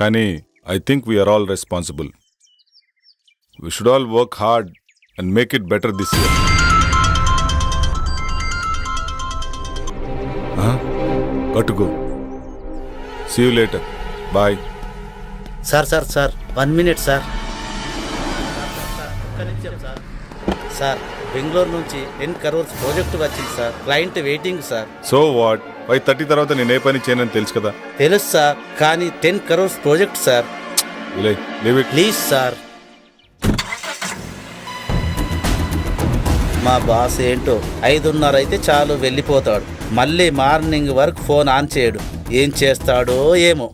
కానీ I think we are all responsible. We should all work hard and make it better this year. Go. See you later. Bye. Sir 1 minute sir. Sir Bengaluru నుంచి 10 crores project వచ్చింది సార్. Client waiting sir. So what? 5:30 తర్వాత నేను ఏ పని చేయనని తెలుసు కదా. తెలుసు సార్, కానీ 10 crores project sir. Leave it please sir. మా బాస్ ఏంటో 5:30 అయితే చాలు వెళ్ళిపోతాడు. మళ్ళీ మార్నింగ్ వరకు ఫోన్ ఆన్ చేయడు. ఏం చేస్తాడో ఏమో.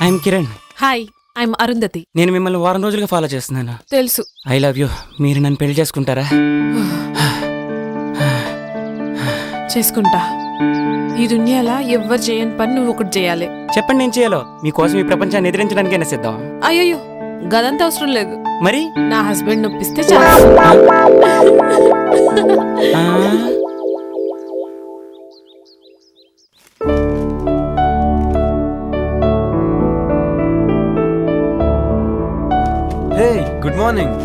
I'm Kiran. Hi, I'm Arundhati. నేను మిమ్మల్ని వారం రోజులుగా ఫాలో చేస్తున్నాను. తెలుసు. I love you. మీరు నన్ను పెళ్లి చేసుకుంటారా? చేసుకుంటా. ఈ దునియాలో ఎవ్వరు చేయని పని నువ్వు ఒకటి చేయాలి. చెప్పండి, నేను చేయాలో. మీకోసం ఈ ప్రపంచాన్ని ఎదిరించడానికైనా సిద్ధం. అయ్యో, గదంతా అవసరం లేదు. మరి నా హస్బెండ్ నొప్పిస్తే చాలు. హే, గుడ్ మార్నింగ్.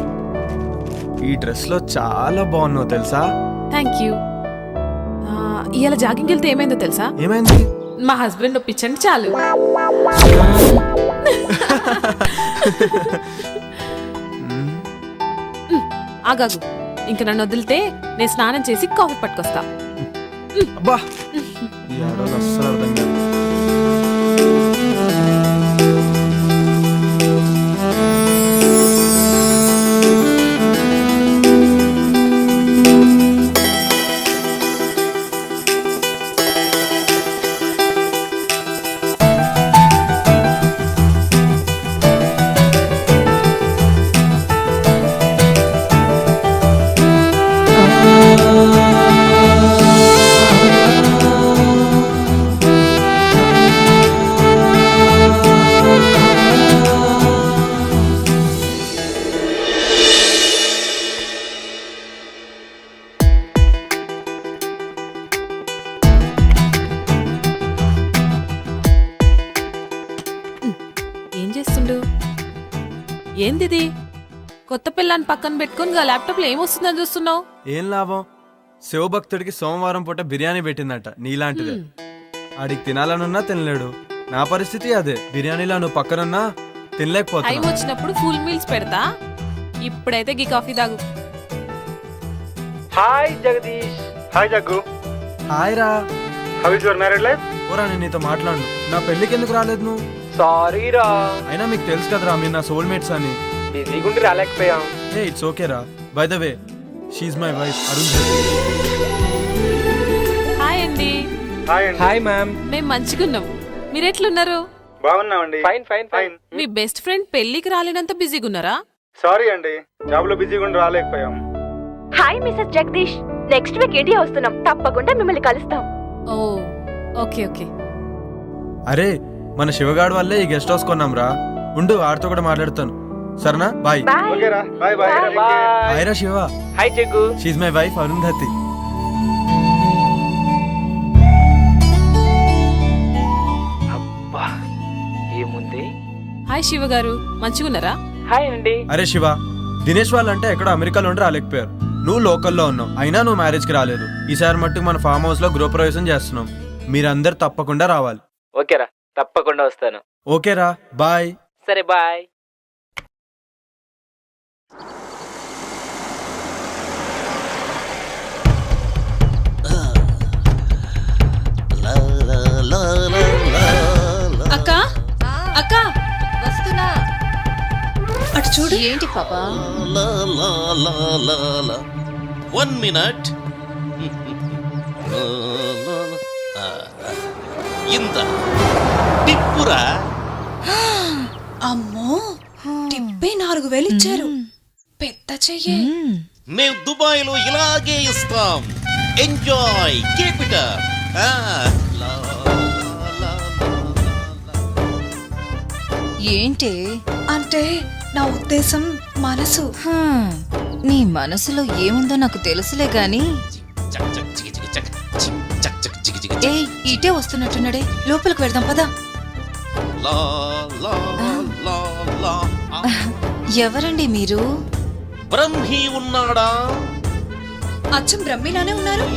ఈ డ్రెస్ లో చాలా బాగున్నావు తెలుసా? Thank you. ఇవాళ జాగింగ్కి వెళ్తే ఏమైందో తెలుసా? ఏమైంది? మా హస్బెండ్ ఒప్పించండి చాలు. ఆగాగు, ఇంక నన్ను వదిలితే నేను స్నానం చేసి కాఫీ పట్టుకొస్తా. అబ్బా, ఈ ఆడవాళ్ళు అస్సలు అర్థం కాదు. ఏందిది కొత్త పిల్లని పక్కన పెట్టుకుని గా ల్యాప్టాప్ లో ఏమొస్తుందని చూస్తున్నావు? ఏం లాభం, శివభక్తుడికి సోమవారం పూట బిర్యానీ పెట్టిందట నీలాంటిదే. ఆడికి తినాలనున్నా తినలేడు. నా పరిస్థితి అదే, బిర్యానీలో నువ్వు పక్కనున్నా టైం తినలేకపోతున్నా. వచ్చినప్పుడు ఫుల్ మీల్స్ పెడతా, ఇప్పుడైతే గీ కాఫీ తాగు. Hi Jagadish. Hi Jaggu. Hi రా. How is your married life? ఓరా, నేను నీతో మాట్లాడు. నా పెళ్ళికి ఎందుకు రాలేదు నువ్వు? సారీ రా, అయినా మీకు తెలుసు కదరా మీరు నా సోల్మేట్స్ అని. బిజీగా ఉండి రాలేకపోయాం. ఏ ఇట్స్ ఓకే రా. By the way, she's my wife Arun. Hi అండి. హాయ్ అండి. Hi ma'am. మేము మంచిగున్నాం, మీరెట్లున్నారు? బాగున్నామండి. Fine fine fine. మీ బెస్ట్ ఫ్రెండ్ పెళ్లికి రాలేనంత బిజీగా ఉన్నారా? సారీ అండి, జాబ్ లో బిజీగా ఉండి రాలేకపోయాం. Hi mister Jagadish, next week India వస్తున్నాం, తప్పకుండా మిమ్మల్ని కలుస్తాం. Oh okay okay. అరే, మన శివగాడు వల్లే ఈ గెస్ట్ హౌస్ కొన్నాం రా. ఉండు, ఆడితో కూడా మాట్లాడతాను. సరేనా? బాయ్. బాయ్. ఓకే రా, బాయ్ బాయ్. హాయ్ రా Shiva. Hi Jaggu. She my wife Arundhati. అబ్బా ఏముంది. హాయ్ శివ గారు, మంచిగున్నారా? హాయ్ అండి. అరే శివ, దినేష్ వాళ్ళంటే ఎక్కడో అమెరికాలో ఉండి రాలేకపోయారు. నువ్వు లోకల్లో ఉన్నావు, అయినా నువ్వు మ్యారేజ్కి రాలేదు. ఈసారి మట్టుకు మన ఫామ్ హౌస్ లో గృహప్రవేశం చేస్తున్నాం. మీరందరు తప్పకుండా రావాలి. ఓకేరా, తప్పకుండా వస్తాను. ఓకేరా, బాయ్. సరే బాయ్. అక్క అక్క వస్తున్నా. అటు చూడు. ఏంటి పాపా? 1 minute. ఇంత టిప్పురా. అమ్మో, టిప్పే 4,000 ఇచ్చారు. పెద్ద చెయ్యే. మేము దుబాయ్ లో ఇలాగే ఇస్తాం. Enjoy, keep it up. ఏంటి అంటే నా ఉద్దేశం మనసు. నీ మనసులో ఏముందో నాకు తెలుసులే గాని. ఏ ఇటే వస్తున్నట్టున్నాడే, లోపలికి వెళ్దాం పదా. ఎవరండి మీరు? బ్రహ్మి ఉన్నాడా? అచ్చం బ్రహ్మిలానే ఉన్నారు.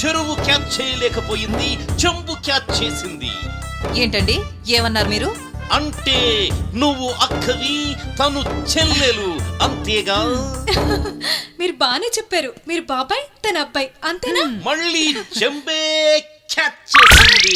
చెరువు క్యాచ్ చేయలేకపోయింది, చెంబు క్యాచ్ చేసింది. ఏంటండి ఏమన్నారు మీరు? అంటే నువ్వు అక్కవి, తను చెల్లెలు, అంతేగా? మీరు బానే చెప్పారు. మీరు బాబాయ్, తన అబ్బాయి, అంతేనా? మళ్ళీ చెంబే క్యాచ్ చేసింది.